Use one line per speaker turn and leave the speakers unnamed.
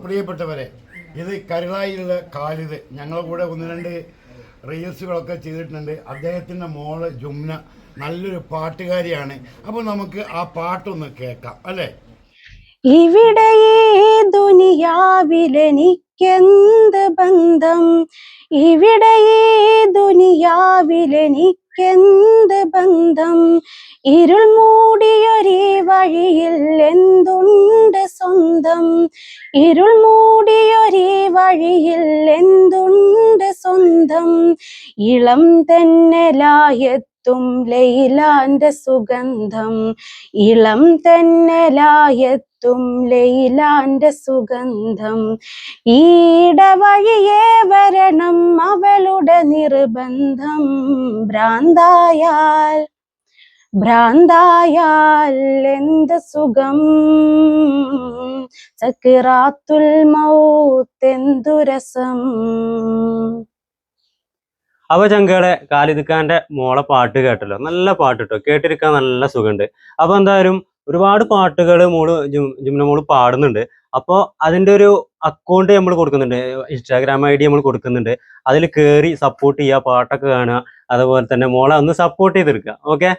പ്രിയപ്പെട്ടവരെ, ഇത് കരുളായിലുള്ള ഖാലിദ് ഞങ്ങളെ കൂടെ ഒന്ന് രണ്ട് റീൽസുകളൊക്കെ ചെയ്തിട്ടുണ്ട്. അദ്ദേഹത്തിൻ്റെ മോള് ജുംന നല്ലൊരു പാട്ടുകാരിയാണ്. അപ്പോൾ നമുക്ക് ആ പാട്ടൊന്ന് കേൾക്കാം അല്ലേ.
ഇവിടെ ഈ ദുനിയാവിലെനിക്കെന്ത് ബന്ധം, ഇവിടെ ഈ ദുനിയാവിലെനിക്കെന്ത് ബന്ധം, ഇരുൾ മൂടിയൊരീ വഴിയിൽ എന്തുണ്ട് സ്വന്തം, ഇരുൾ മൂടിയൊരീ വഴിയിൽ എന്തുണ്ട് സ്വന്തം, ഇളം തെന്നലായെത്തും ലൈലാന്റെ സുഗന്ധം, ഇളം തെന്നലായെത്തും ലൈലാന്റെ സുഗന്ധം, ഈടവഴിയേ വരണം അവളുടെ നിർബന്ധം, ഭ്രാന്തായാൽ ഭ്രാന്തായാൽ എന്ത് സുഖം, സക്റാത്തുൽ മൗത്ത് എന്തു രസം.
അപ്പൊ ചങ്കയുടെ ഖാലിദ് ഖാന്റെ മോളെ പാട്ട് കേട്ടല്ലോ, നല്ല പാട്ട് കേട്ടോ, കേട്ടിരിക്കാൻ നല്ല സുഖമുണ്ട്. അപ്പൊ എന്തായാലും ഒരുപാട് പാട്ടുകൾ ജുംന മോള് പാടുന്നുണ്ട്. അപ്പോൾ അതിന്റെ ഒരു അക്കൗണ്ട് നമ്മൾ കൊടുക്കുന്നുണ്ട്, ഇൻസ്റ്റാഗ്രാം ID നമ്മൾ കൊടുക്കുന്നുണ്ട്. അതിൽ കയറി സപ്പോർട്ട് ചെയ്യുക, പാട്ടൊക്കെ കാണുക, അതുപോലെ തന്നെ മോളെ ഒന്ന് സപ്പോർട്ട് ചെയ്തെടുക്കുക. ഓക്കെ.